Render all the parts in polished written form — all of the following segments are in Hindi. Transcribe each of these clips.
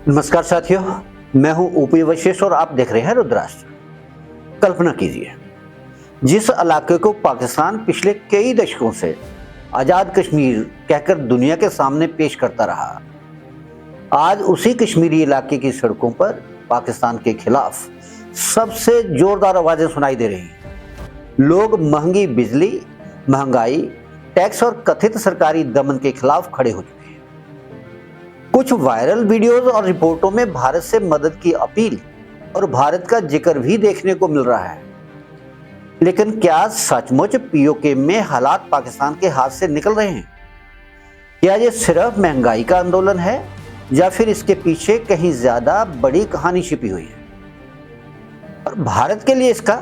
नमस्कार साथियों, मैं हूं ओपी वशिष्ठ और आप देख रहे हैं रुद्राष्ट्र। कल्पना कीजिए, जिस इलाके को पाकिस्तान पिछले कई दशकों से आजाद कश्मीर कहकर दुनिया के सामने पेश करता रहा, आज उसी कश्मीरी इलाके की सड़कों पर पाकिस्तान के खिलाफ सबसे जोरदार आवाजें सुनाई दे रही हैं। लोग महंगी बिजली, महंगाई, टैक्स और कथित सरकारी दमन के खिलाफ खड़े हो चुके हैं। कुछ वायरल वीडियोस और रिपोर्टों में भारत से मदद की अपील और भारत का जिक्र भी देखने को मिल रहा है। लेकिन क्या सचमुच पीओके में हालात पाकिस्तान के हाथ से निकल रहे हैं? क्या ये सिर्फ महंगाई का आंदोलन है या फिर इसके पीछे कहीं ज्यादा बड़ी कहानी छिपी हुई है? और भारत के लिए इसका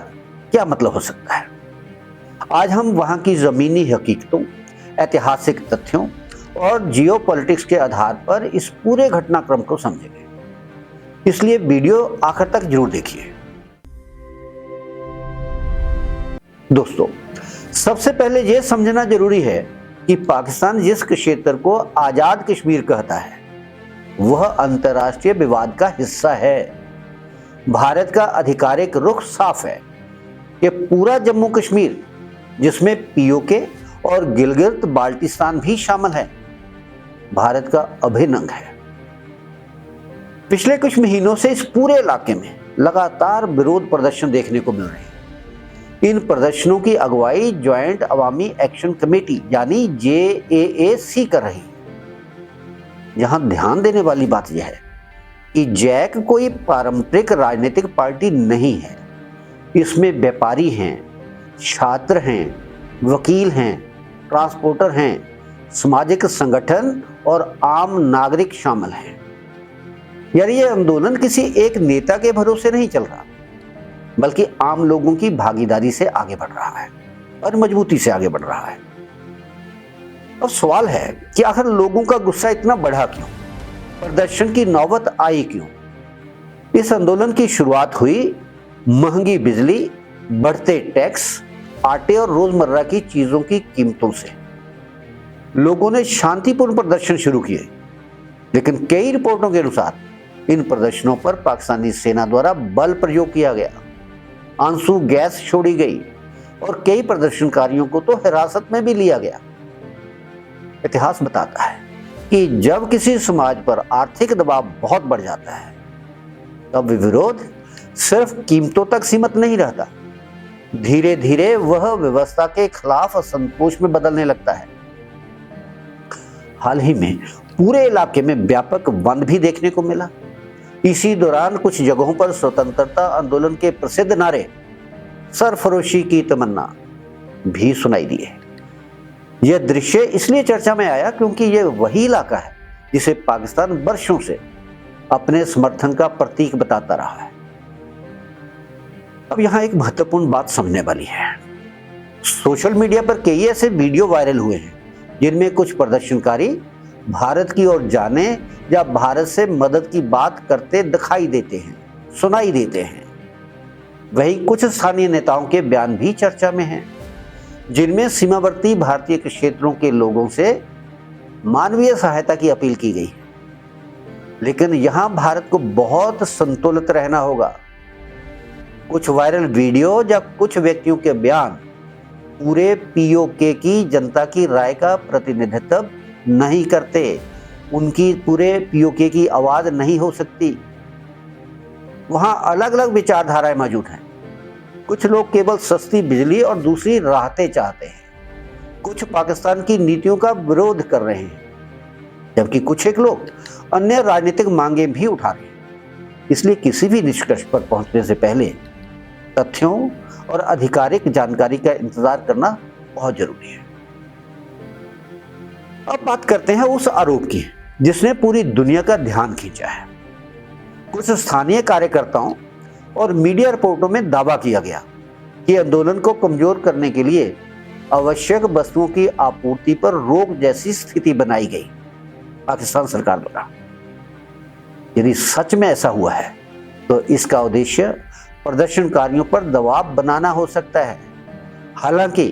क्या मतलब हो सकता है? आज हम वहां की जमीनी हकीकतों, ऐतिहासिक तथ्यों और जियोपॉलिटिक्स के आधार पर इस पूरे घटनाक्रम को समझेंगे। इसलिए वीडियो आखिर तक जरूर देखिए। दोस्तों, सबसे पहले यह समझना जरूरी है कि पाकिस्तान जिस क्षेत्र को आजाद कश्मीर कहता है, वह अंतर्राष्ट्रीय विवाद का हिस्सा है। भारत का आधिकारिक रुख साफ है कि पूरा जम्मू कश्मीर, जिसमें पीओके और गिलगित बाल्टिस्तान भी शामिल है, भारत का अभिन्न अंग है। पिछले कुछ महीनों से इस पूरे इलाके में लगातार विरोध प्रदर्शन देखने को मिल रहे हैं। इन प्रदर्शनों की अगुवाई ज्वाइंट अवामी एक्शन कमेटी यानी JAAC कर रही है। यहां ध्यान देने वाली बात यह है कि जैक कोई पारंपरिक राजनीतिक पार्टी नहीं है। इसमें व्यापारी हैं, छात्र हैं, वकील हैं, ट्रांसपोर्टर हैं, सामाजिक संगठन और आम नागरिक शामिल हैं। यानी यह आंदोलन किसी एक नेता के भरोसे नहीं चल रहा, बल्कि आम लोगों की भागीदारी से आगे बढ़ रहा है और मजबूती से आगे बढ़ रहा है। अब सवाल है कि आखिर लोगों का गुस्सा इतना बढ़ा क्यों? प्रदर्शन की नौबत आई क्यों? इस आंदोलन की शुरुआत हुई महंगी बिजली, बढ़ते टैक्स, आटे और रोजमर्रा की चीजों की कीमतों से। लोगों ने शांतिपूर्ण प्रदर्शन शुरू किए, लेकिन कई रिपोर्टों के अनुसार इन प्रदर्शनों पर पाकिस्तानी सेना द्वारा बल प्रयोग किया गया, आंसू गैस छोड़ी गई और कई प्रदर्शनकारियों को तो हिरासत में भी लिया गया। इतिहास बताता है कि जब किसी समाज पर आर्थिक दबाव बहुत बढ़ जाता है, तब विरोध सिर्फ कीमतों तक सीमित नहीं रहता। धीरे धीरे वह व्यवस्था के खिलाफ असंतोष में बदलने लगता है। हाल ही में पूरे इलाके में व्यापक बंद भी देखने को मिला। इसी दौरान कुछ जगहों पर स्वतंत्रता आंदोलन के प्रसिद्ध नारे, सरफरोशी की तमन्ना भी सुनाई दिए। यह दृश्य इसलिए चर्चा में आया क्योंकि यह वही इलाका है जिसे पाकिस्तान वर्षों से अपने समर्थन का प्रतीक बताता रहा है। अब यहां एक महत्वपूर्ण बात समझने वाली है। सोशल मीडिया पर कई ऐसे वीडियो वायरल हुए हैं जिनमें कुछ प्रदर्शनकारी भारत की ओर जाने या भारत से मदद की बात करते दिखाई देते हैं, सुनाई देते हैं। वहीं कुछ स्थानीय नेताओं के बयान भी चर्चा में हैं, जिनमें सीमावर्ती भारतीय क्षेत्रों के लोगों से मानवीय सहायता की अपील की गई है। लेकिन यहां भारत को बहुत संतुलित रहना होगा। कुछ वायरल वीडियो या कुछ व्यक्तियों के बयान पूरे पीओके की जनता की राय का प्रतिनिधित्व नहीं करते। उनकी पूरे पीओके की आवाज नहीं हो सकती। वहां अलग अलग विचारधाराएं मौजूद हैं। कुछ लोग केवल सस्ती बिजली और दूसरी राहतें चाहते हैं। कुछ पाकिस्तान की नीतियों का विरोध कर रहे हैं, जबकि कुछ एक लोग अन्य राजनीतिक मांगे भी उठा रहे हैं। इसलिए किसी भी निष्कर्ष पर पहुंचने से पहले तथ्यों और आधिकारिक जानकारी का इंतजार करना बहुत जरूरी है। अब बात करते हैं उस आरोप की जिसने पूरी दुनिया का ध्यान खींचा है। कुछ स्थानीय कार्यकर्ताओं और मीडिया रिपोर्टों में दावा किया गया कि आंदोलन को कमजोर करने के लिए आवश्यक वस्तुओं की आपूर्ति पर रोक जैसी स्थिति बनाई गई पाकिस्तान सरकार द्वारा। यदि सच में ऐसा हुआ है तो इसका उद्देश्य प्रदर्शनकारियों पर दबाव बनाना हो सकता है। हालांकि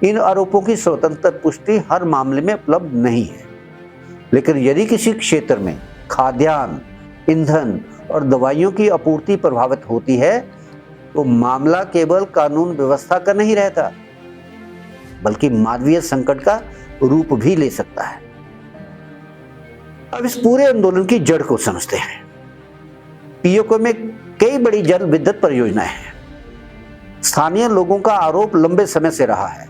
इन आरोपों की स्वतंत्र पुष्टि हर मामले में उपलब्ध नहीं है, लेकिन यदि किसी क्षेत्र में खाद्यान्न, ईंधन और दवाइयों की आपूर्ति प्रभावित होती है तो मामला केवल कानून व्यवस्था का नहीं रहता, बल्कि मानवीय संकट का रूप भी ले सकता है। अब इस पूरे आंदोलन की जड़ को समझते हैं। पीओके में कई बड़ी जल विद्युत परियोजनाएं हैं। स्थानीय लोगों का आरोप लंबे समय से रहा है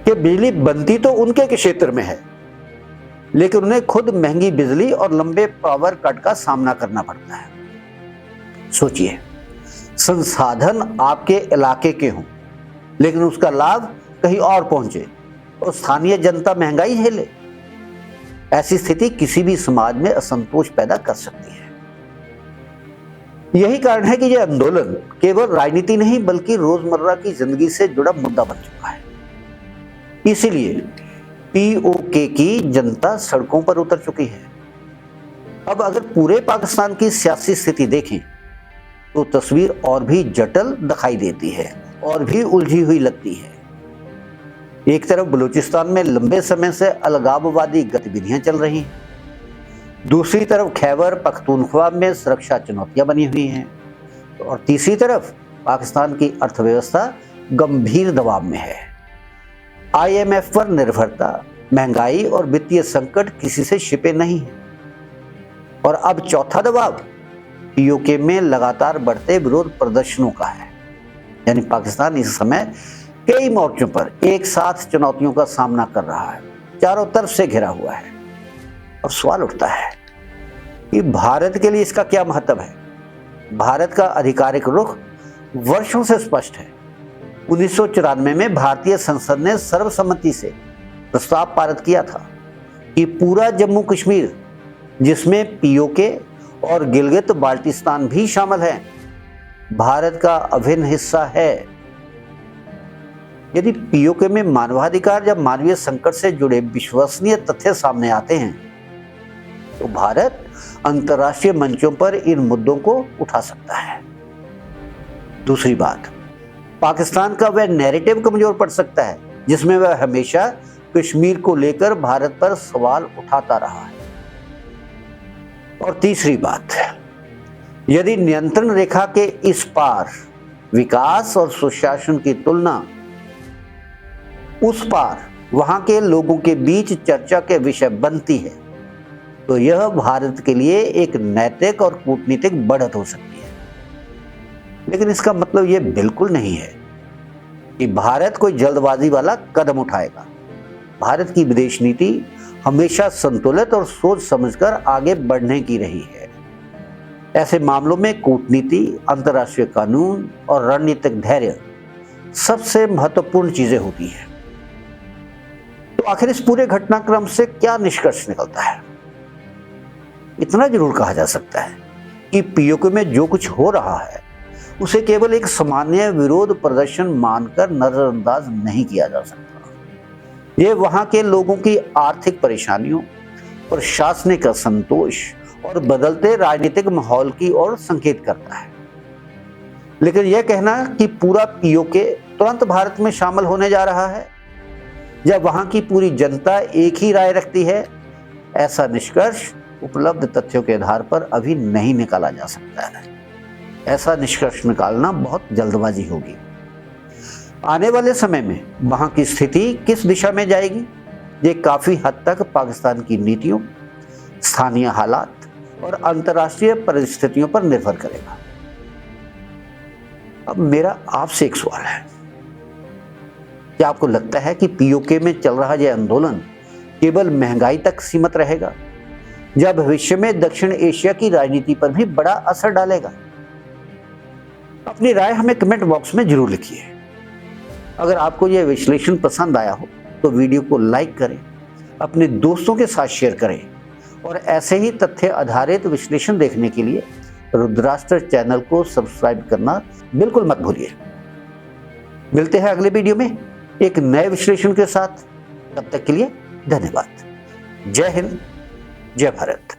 कि बिजली बनती तो उनके क्षेत्र में है, लेकिन उन्हें खुद महंगी बिजली और लंबे पावर कट का सामना करना पड़ता है। सोचिए, संसाधन आपके इलाके के हों, लेकिन उसका लाभ कहीं और पहुंचे और स्थानीय जनता महंगाई झेले। ऐसी स्थिति किसी भी समाज में असंतोष पैदा कर सकती है। यही कारण है कि यह आंदोलन केवल राजनीति नहीं, बल्कि रोजमर्रा की जिंदगी से जुड़ा मुद्दा बन चुका है। इसीलिए पीओके की जनता सड़कों पर उतर चुकी है। अब अगर पूरे पाकिस्तान की सियासी स्थिति देखें तो तस्वीर और भी जटिल दिखाई देती है और भी उलझी हुई लगती है। एक तरफ बलूचिस्तान में लंबे समय से अलगाववादी गतिविधियां चल रही हैं, दूसरी तरफ खैबर पख्तूनख्वा में सुरक्षा चुनौतियां बनी हुई हैं, और तीसरी तरफ पाकिस्तान की अर्थव्यवस्था गंभीर दबाव में है। आईएमएफ पर निर्भरता, महंगाई और वित्तीय संकट किसी से छिपे नहीं है। और अब चौथा दबाव पीओके में लगातार बढ़ते विरोध प्रदर्शनों का है। यानी पाकिस्तान इस समय कई मोर्चों पर एक साथ चुनौतियों का सामना कर रहा है, चारों तरफ से घिरा हुआ है। और सवाल उठता है कि भारत के लिए इसका क्या महत्व है। भारत का आधिकारिक रुख वर्षों से स्पष्ट है। 1994 में भारतीय संसद ने सर्वसम्मति से प्रस्ताव पारित किया था कि पूरा जम्मू कश्मीर, जिसमें पीओके और गिलगित बाल्टिस्तान भी शामिल है, भारत का अभिन्न हिस्सा है। यदि पीओके में मानवाधिकार या मानवीय संकट से जुड़े विश्वसनीय तथ्य सामने आते हैं तो भारत अंतर्राष्ट्रीय मंचों पर इन मुद्दों को उठा सकता है। दूसरी बात, पाकिस्तान का वह नैरेटिव कमजोर पड़ सकता है जिसमें वह हमेशा कश्मीर को लेकर भारत पर सवाल उठाता रहा है। और तीसरी बात, यदि नियंत्रण रेखा के इस पार विकास और सुशासन की तुलना उस पार वहां के लोगों के बीच चर्चा के विषय बनती है तो यह भारत के लिए एक नैतिक और कूटनीतिक बढ़त हो सकती है। लेकिन इसका मतलब यह बिल्कुल नहीं है कि भारत कोई जल्दबाजी वाला कदम उठाएगा। भारत की विदेश नीति हमेशा संतुलित और सोच समझकर आगे बढ़ने की रही है। ऐसे मामलों में कूटनीति, अंतर्राष्ट्रीय कानून और रणनीतिक धैर्य सबसे महत्वपूर्ण चीजें होती हैं। तो आखिर इस पूरे घटनाक्रम से क्या निष्कर्ष निकलता है? इतना जरूर कहा जा सकता है कि पीओके में जो कुछ हो रहा है उसे केवल एक सामान्य विरोध प्रदर्शन मानकर नजरअंदाज नहीं किया जा सकता। ये वहां के लोगों की आर्थिक परेशानियों, प्रशासनिक असंतोष और बदलते राजनीतिक माहौल की ओर संकेत करता है। लेकिन यह कहना कि पूरा पीओके तुरंत भारत में शामिल होने जा रहा है या वहां की पूरी जनता एक ही राय रखती है, ऐसा निष्कर्ष उपलब्ध तथ्यों के आधार पर अभी नहीं निकाला जा सकता है। ऐसा निष्कर्ष निकालना बहुत जल्दबाजी होगी। आने वाले समय में वहां की स्थिति किस दिशा में जाएगी, ये काफी हद तक पाकिस्तान की नीतियों, स्थानीय हालात और अंतर्राष्ट्रीय परिस्थितियों पर निर्भर करेगा। अब मेरा आपसे एक सवाल है, क्या आपको लगता है कि पीओके में चल रहा यह आंदोलन केवल महंगाई तक सीमित रहेगा या भविष्य में दक्षिण एशिया की राजनीति पर भी बड़ा असर डालेगा? अपनी राय हमें कमेंट बॉक्स में जरूर लिखिए। अगर आपको यह विश्लेषण पसंद आया हो तो वीडियो को लाइक करें, अपने दोस्तों के साथ शेयर करें और ऐसे ही तथ्य आधारित विश्लेषण देखने के लिए रुद्राष्ट्र चैनल को सब्सक्राइब करना बिल्कुल मत भूलिए। मिलते हैं अगले वीडियो में एक नए विश्लेषण के साथ। तब तक के लिए धन्यवाद। जय हिंद, जय भारत।